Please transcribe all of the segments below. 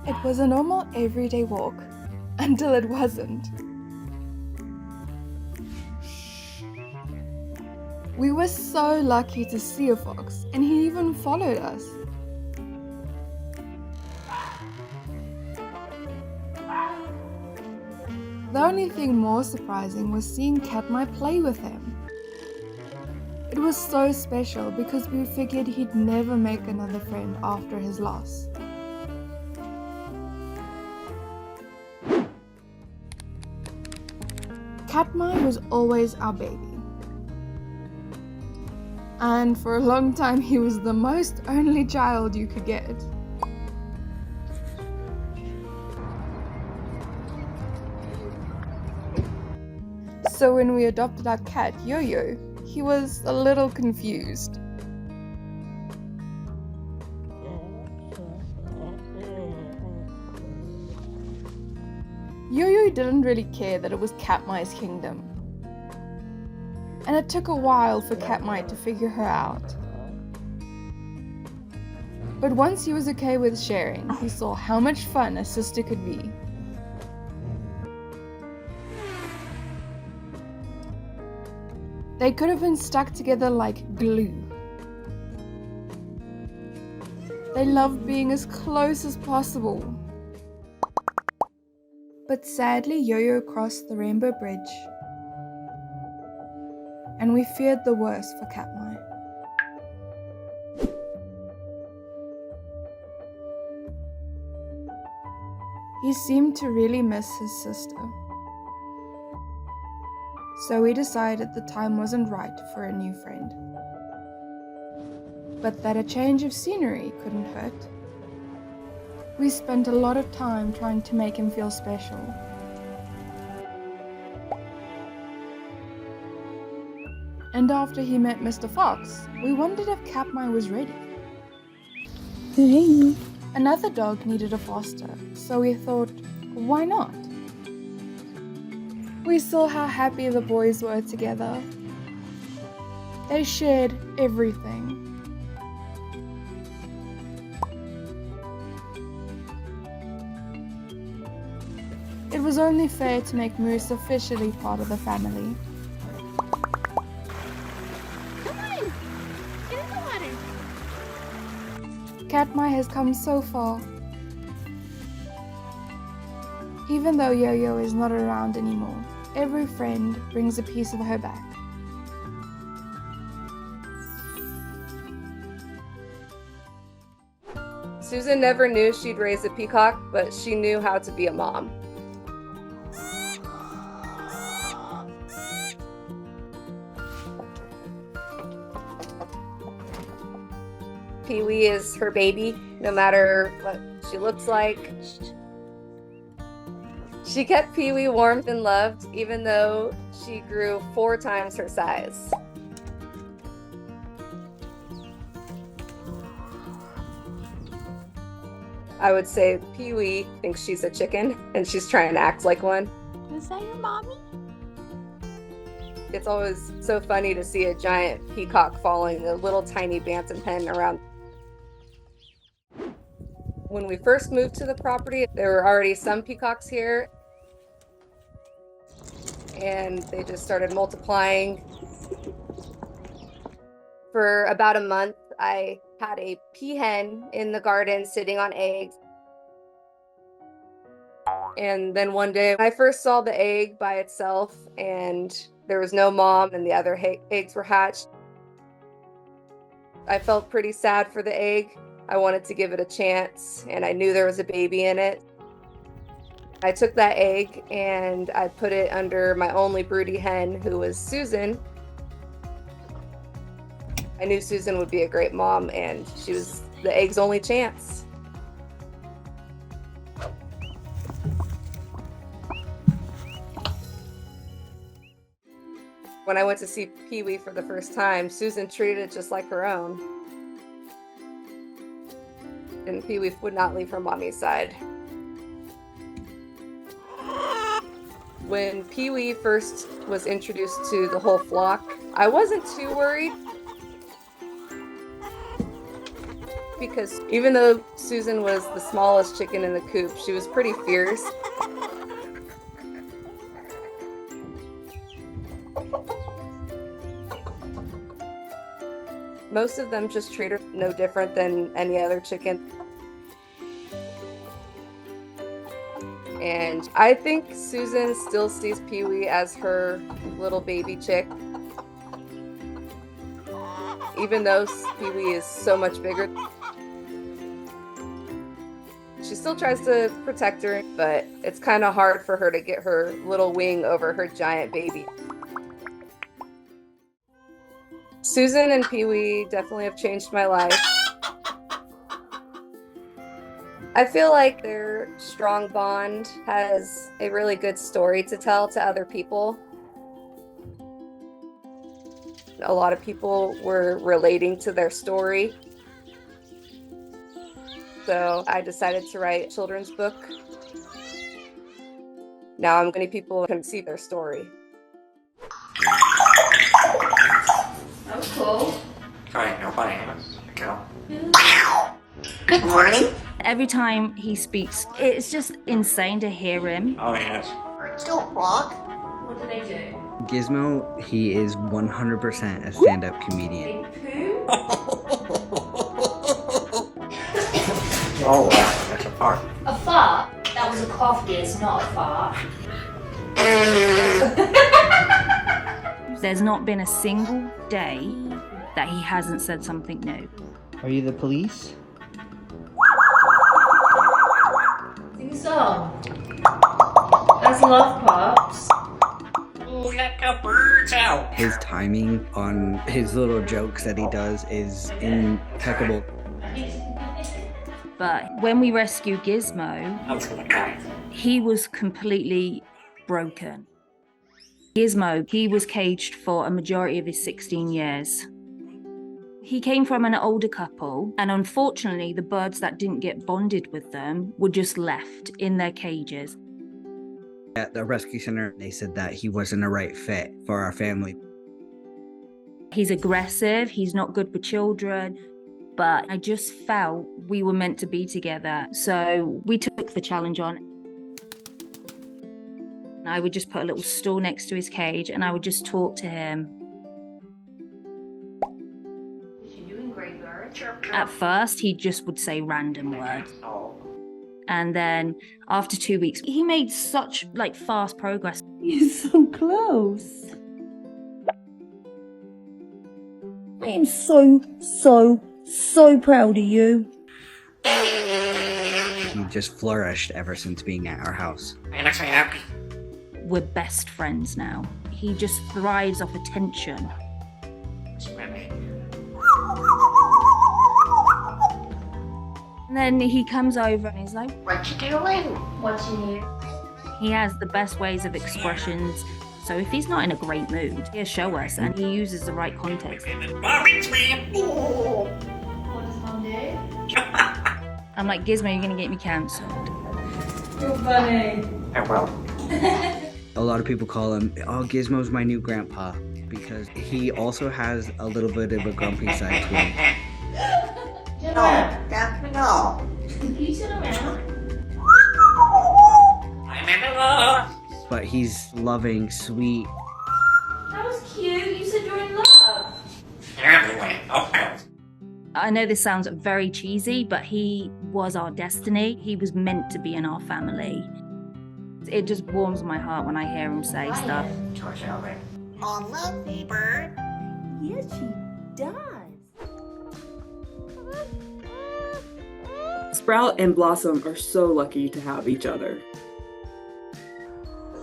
It was a normal everyday walk, until it wasn't. We were so lucky to see a fox, and he even followed us. The only thing more surprising was seeing Katmai play with him. It was so special because we figured he'd never make another friend after his loss. Katmai was always our baby. And for a long time he was the most only child you could get. So when we adopted our cat, Yo-Yo, he was a little confused. Yo-Yo didn't really care that it was Katmai's kingdom. And it took a while for Katmai to figure her out. But once he was okay with sharing, he saw how much fun a sister could be. They could have been stuck together like glue. They loved being as close as possible. But sadly, Yo-Yo crossed the Rainbow Bridge, and we feared the worst for Katmai. He seemed to really miss his sister. So we decided the time wasn't right for a new friend. But that a change of scenery couldn't hurt. We spent a lot of time trying to make him feel special. And after he met Mr. Fox, we wondered if Katmai was ready. Hey. Another dog needed a foster, so we thought, why not? We saw how happy the boys were together. They shared everything. It was only fair to make Moose officially part of the family. Come on! Get in the water! Katmai has come so far. Even though Yo-Yo is not around anymore, every friend brings a piece of her back. Susan never knew she'd raise a peacock, but she knew how to be a mom. Peewee is her baby, no matter what she looks like. She kept Peewee warm and loved, even though she grew 4 times her size. I would say Peewee thinks she's a chicken, and she's trying to act like one. Is that your mommy? It's always so funny to see a giant peacock following a little tiny bantam hen around. When we first moved to the property, there were already some peacocks here, and they just started multiplying. For about a month, I had a peahen in the garden sitting on eggs. And then one day, I first saw the egg by itself, and there was no mom, and the other eggs were hatched. I felt pretty sad for the egg. I wanted to give it a chance, and I knew there was a baby in it. I took that egg and I put it under my only broody hen, who was Susan. I knew Susan would be a great mom, and she was the egg's only chance. When I went to see Peewee for the first time, Susan treated it just like her own. And Peewee would not leave her mommy's side. When Peewee first was introduced to the whole flock, I wasn't too worried. because even though Susan was the smallest chicken in the coop, she was pretty fierce. Most of them just treat her no different than any other chicken. And I think Susan still sees Peewee as her little baby chick. Even though Peewee is so much bigger. She still tries to protect her, but it's kind of hard for her to get her little wing over her giant baby. Susan and Peewee definitely have changed my life. I feel like their strong bond has a really good story to tell to other people. A lot of people were relating to their story. So I decided to write a children's book. Now I'm going to people can see their story. That was cool. Good morning. Every time he speaks, it's just insane to hear him. Oh, yes. Don't walk. What do they do? Gizmo, he is 100% a stand-up comedian. They poo? Oh, wow. That's a fart. A fart? That was a cough, Giz, not a fart. There's not been a single day that he hasn't said something new. Are you the police? Sing a song. That's love, Pops. Oh, let the birds out. His timing on his little jokes that he does is impeccable. But when we rescued Gizmo, I was gonna cry. he was completely broken. Gizmo, he was caged for a majority of his 16 years. He came from an older couple, and unfortunately, the birds that didn't get bonded with them were just left in their cages. At the rescue center, they said that he wasn't a right fit for our family. He's aggressive, he's not good with children, but I just felt we were meant to be together. So we took the challenge on. I would just put a little stool next to his cage and I would just talk to him. You're doing great, bird. At first, he just would say random words. Oh. And then after 2 weeks, he made such fast progress. You're so close. I am so proud of you. He just flourished ever since being at our house. I look so happy. We're best friends now. He just thrives off attention. And then he comes over and he's like, What you doing? Watching you. he has the best ways of expressions. So if he's not in a great mood, he'll show us and he uses the right context. Bobby's man. Oh. What does Mum do? I'm like, Gizmo, you're gonna get me cancelled. You're funny. I will. A lot of people call him, oh, Gizmo's my new grandpa, because he also has a little bit of a grumpy side to him. No. Can you sit around? I'm in love. But he's loving, sweet. That was cute. You said you're in love. Everywhere. Oh, I know this sounds very cheesy, but he was our destiny. He was meant to be in our family. It just warms my heart when I hear him say stuff. George Elvin. Oh, love me, bird. Yes, she does. Sprout and Blossom are so lucky to have each other.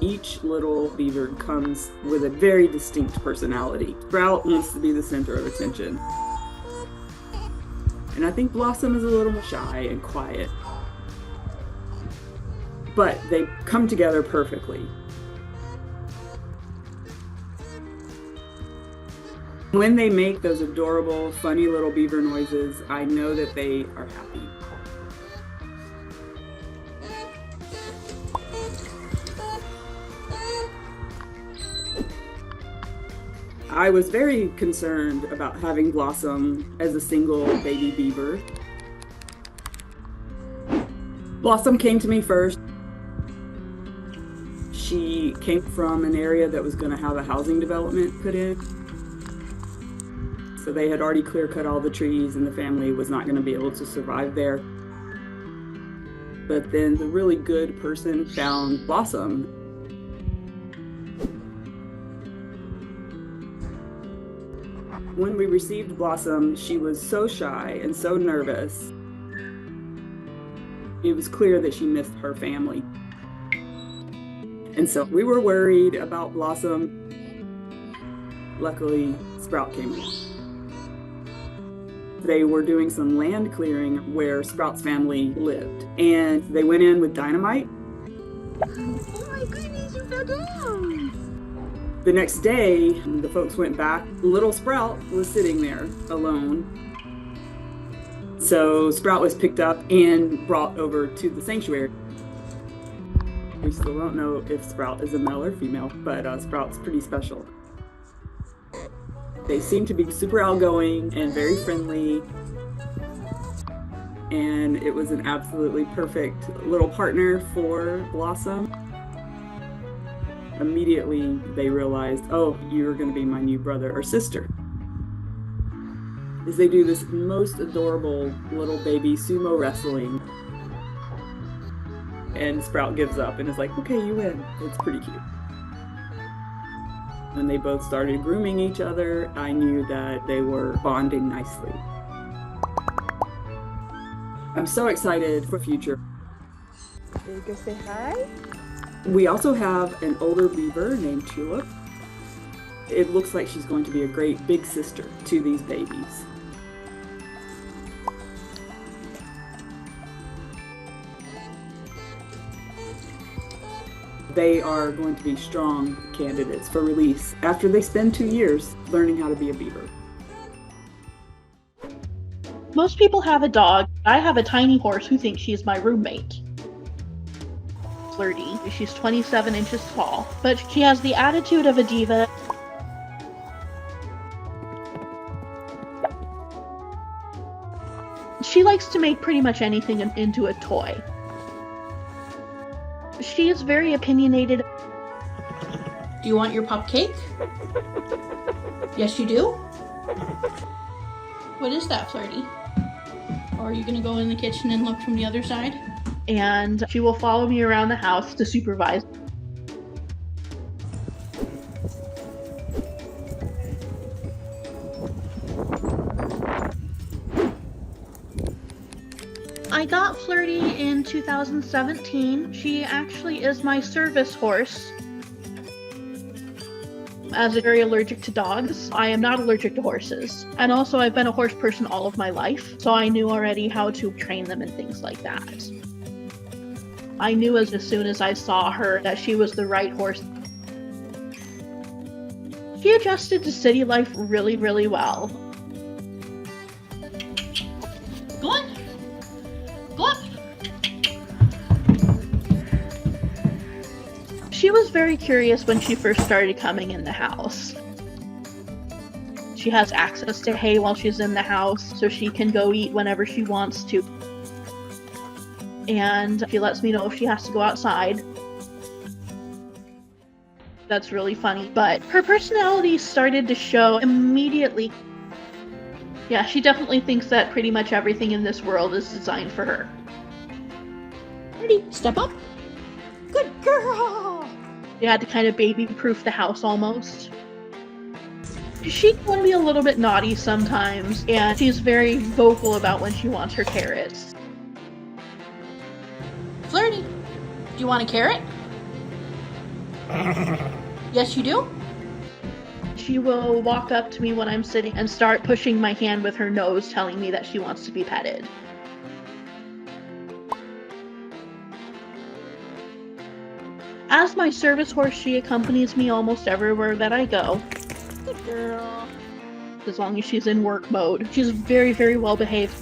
Each little beaver comes with a very distinct personality. Sprout wants to be the center of attention. And I think Blossom is a little more shy and quiet. But they come together perfectly. When they make those adorable, funny little beaver noises, I know that they are happy. I was very concerned about having Blossom as a single baby beaver. Blossom came to me first. She came from an area that was going to have a housing development put in. So they had already clear cut all the trees and the family was not going to be able to survive there. But then the really good person found Blossom. When we received Blossom, she was so shy and so nervous. It was clear that she missed her family. And so we were worried about Blossom. Luckily, Sprout came along. They were doing some land clearing where Sprout's family lived. And they went in with dynamite. Oh my goodness, you fell down! The next day, the folks went back. Little Sprout was sitting there alone. So Sprout was picked up and brought over to the sanctuary. We still don't know if Sprout is a male or female, but Sprout's pretty special. They seem to be super outgoing and very friendly. And it was an absolutely perfect little partner for Blossom. Immediately they realized, oh, you're going to be my new brother or sister. As they do this most adorable little baby sumo wrestling. And Sprout gives up and is like, okay, you win. It's pretty cute. When they both started grooming each other, I knew that they were bonding nicely. I'm so excited for future. Can you go say hi? We also have an older beaver named Tulip. It looks like she's going to be a great big sister to these babies. They are going to be strong candidates for release after they spend 2 years learning how to be a beaver. Most people have a dog. I have a tiny horse who thinks she's my roommate. Flirty. She's 27 inches tall, but she has the attitude of a diva. She likes to make pretty much anything into a toy. She is very opinionated. Do you want your pup cake? Yes, you do? What is that, Flirty? Or are you gonna go in the kitchen and look from the other side? And she will follow me around the house to supervise. I got Flirty in 2017. She actually is my service horse. As I'm very allergic to dogs, I am not allergic to horses. And also I've been a horse person all of my life, so I knew already how to train them and things like that. I knew as soon as I saw her that she was the right horse. She adjusted to city life really, really well. Go on. Go up. She was very curious when she first started coming in the house. She has access to hay while she's in the house, so she can go eat whenever she wants to. And she lets me know if she has to go outside. That's really funny, but her personality started to show immediately. Yeah, she definitely thinks that pretty much everything in this world is designed for her. Ready? Step up. Good girl. She had to kind of baby-proof the house almost. She can be a little bit naughty sometimes, and she's very vocal about when she wants her carrots. Flirty, do you want a carrot? Yes, you do? She will walk up to me when I'm sitting and start pushing my hand with her nose, telling me that she wants to be petted. As my service horse, she accompanies me almost everywhere that I go. Good girl. As long as she's in work mode. She's very, very well behaved.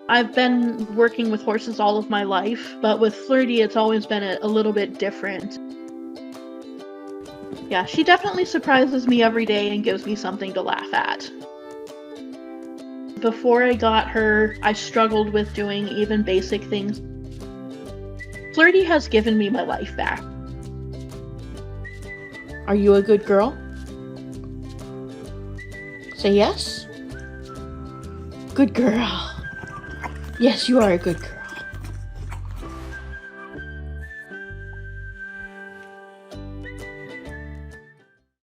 I've been working with horses all of my life, but with Flirty, it's always been a little bit different. Yeah, she definitely surprises me every day and gives me something to laugh at. Before I got her, I struggled with doing even basic things. Flirty has given me my life back. Are you a good girl? Say yes. Good girl. Yes, you are a good girl.